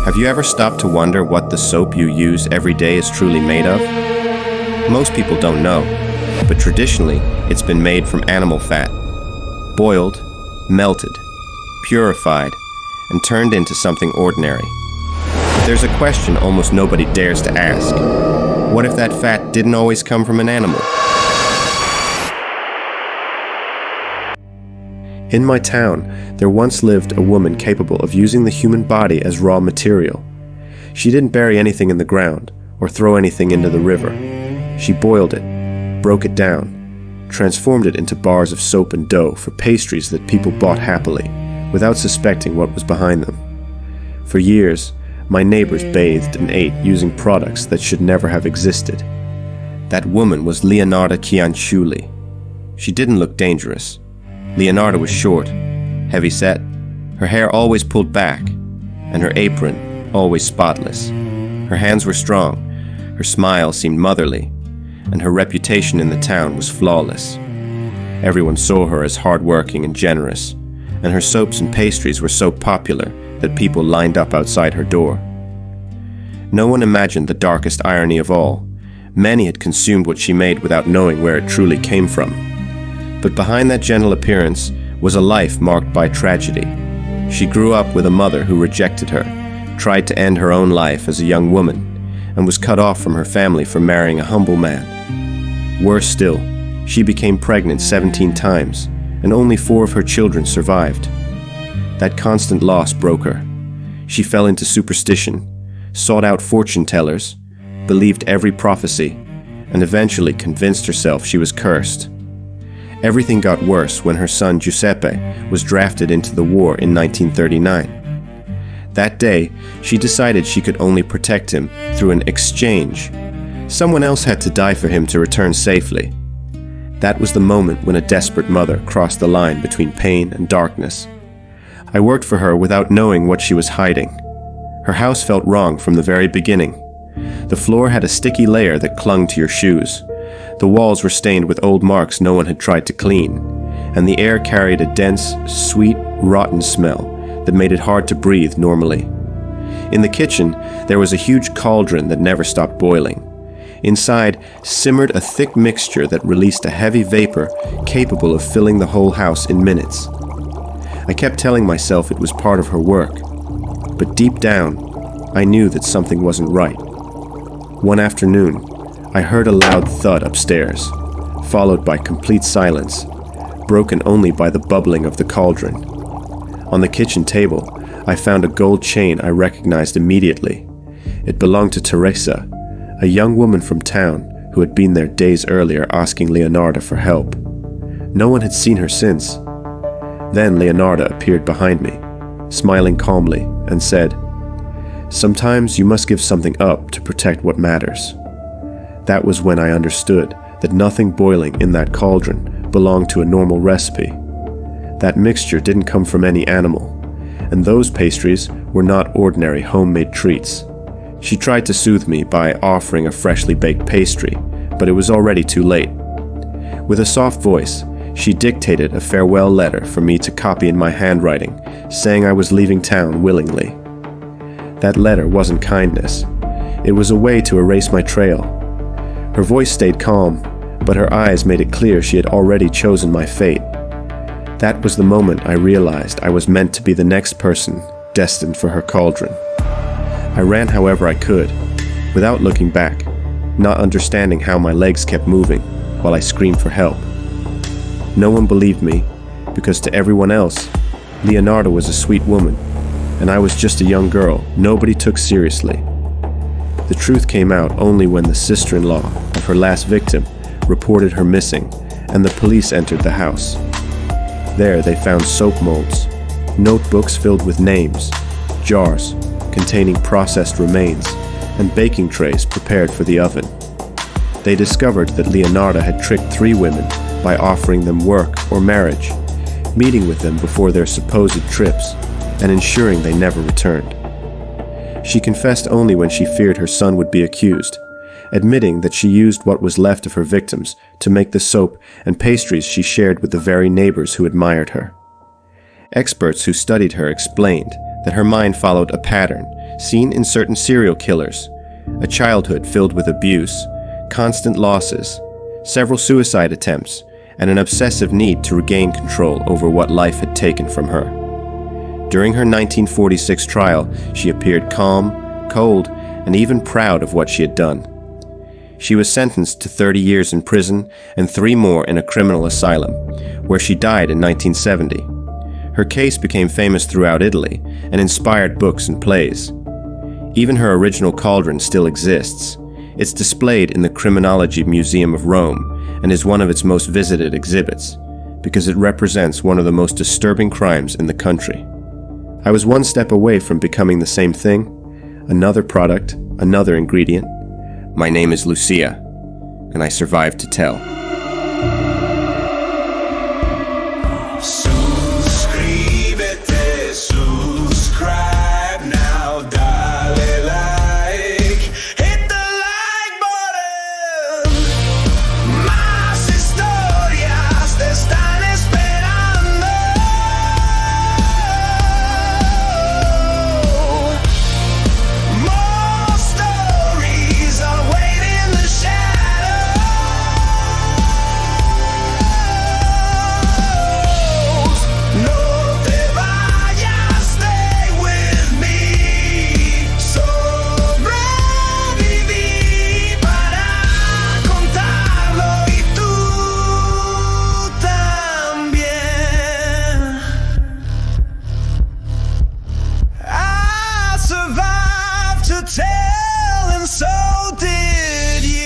Have you ever stopped to wonder what the soap you use every day is truly made of? Most people don't know, but traditionally it's been made from animal fat, boiled, melted, purified, and turned into something ordinary. But there's a question almost nobody dares to ask. What if that fat didn't always come from an animal? In my town, there once lived a woman capable of using the human body as raw material. She didn't bury anything in the ground or throw anything into the river. She boiled it, broke it down, transformed it into bars of soap and dough for pastries that people bought happily, without suspecting what was behind them. For years, my neighbors bathed and ate using products that should never have existed. That woman was Leonarda Cianciulli. She didn't look dangerous. Leonarda was short, heavy-set, her hair always pulled back, and her apron always spotless. Her hands were strong, her smile seemed motherly, and her reputation in the town was flawless. Everyone saw her as hardworking and generous, and her soaps and pastries were so popular that people lined up outside her door. No one imagined the darkest irony of all. Many had consumed what she made without knowing where it truly came from. But behind that gentle appearance was a life marked by tragedy. She grew up with a mother who rejected her, tried to end her own life as a young woman, and was cut off from her family for marrying a humble man. Worse still, she became pregnant 17 times, and only 4 of her children survived. That constant loss broke her. She fell into superstition, sought out fortune tellers, believed every prophecy, and eventually convinced herself she was cursed. Everything got worse when her son Giuseppe was drafted into the war in 1939. That day, she decided she could only protect him through an exchange. Someone else had to die for him to return safely. That was the moment when a desperate mother crossed the line between pain and darkness. I worked for her without knowing what she was hiding. Her house felt wrong from the very beginning. The floor had a sticky layer that clung to your shoes. The walls were stained with old marks no one had tried to clean, and the air carried a dense, sweet, rotten smell that made it hard to breathe normally. In the kitchen, there was a huge cauldron that never stopped boiling. Inside simmered a thick mixture that released a heavy vapor capable of filling the whole house in minutes. I kept telling myself it was part of her work, but deep down, I knew that something wasn't right. One afternoon, I heard a loud thud upstairs, followed by complete silence, broken only by the bubbling of the cauldron. On the kitchen table, I found a gold chain I recognized immediately. It belonged to Teresa, a young woman from town who had been there days earlier asking Leonarda for help. No one had seen her since. Then Leonarda appeared behind me, smiling calmly, and said, "Sometimes you must give something up to protect what matters." That was when I understood that nothing boiling in that cauldron belonged to a normal recipe. That mixture didn't come from any animal, and those pastries were not ordinary homemade treats. She tried to soothe me by offering a freshly baked pastry, but it was already too late. With a soft voice, she dictated a farewell letter for me to copy in my handwriting, saying I was leaving town willingly. That letter wasn't kindness. It was a way to erase my trail. Her voice stayed calm, but her eyes made it clear she had already chosen my fate. That was the moment I realized I was meant to be the next person destined for her cauldron. I ran however I could, without looking back, not understanding how my legs kept moving while I screamed for help. No one believed me, because to everyone else, Leonarda was a sweet woman, and I was just a young girl nobody took seriously. The truth came out only when the sister-in-law of her last victim reported her missing, and the police entered the house. There they found soap molds, notebooks filled with names, jars containing processed remains, and baking trays prepared for the oven. They discovered that Leonarda had tricked 3 women by offering them work or marriage, meeting with them before their supposed trips, and ensuring they never returned. She confessed only when she feared her son would be accused, admitting that she used what was left of her victims to make the soap and pastries she shared with the very neighbors who admired her. Experts who studied her explained that her mind followed a pattern, seen in certain serial killers, a childhood filled with abuse, constant losses, several suicide attempts, and an obsessive need to regain control over what life had taken from her. During her 1946 trial, she appeared calm, cold, and even proud of what she had done. She was sentenced to 30 years in prison and 3 more in a criminal asylum, where she died in 1970. Her case became famous throughout Italy and inspired books and plays. Even her original cauldron still exists. It's displayed in the Criminology Museum of Rome and is one of its most visited exhibits, because it represents one of the most disturbing crimes in the country. I was one step away from becoming the same thing, another product, another ingredient. My name is Lucia, and I survived to tell. To tell.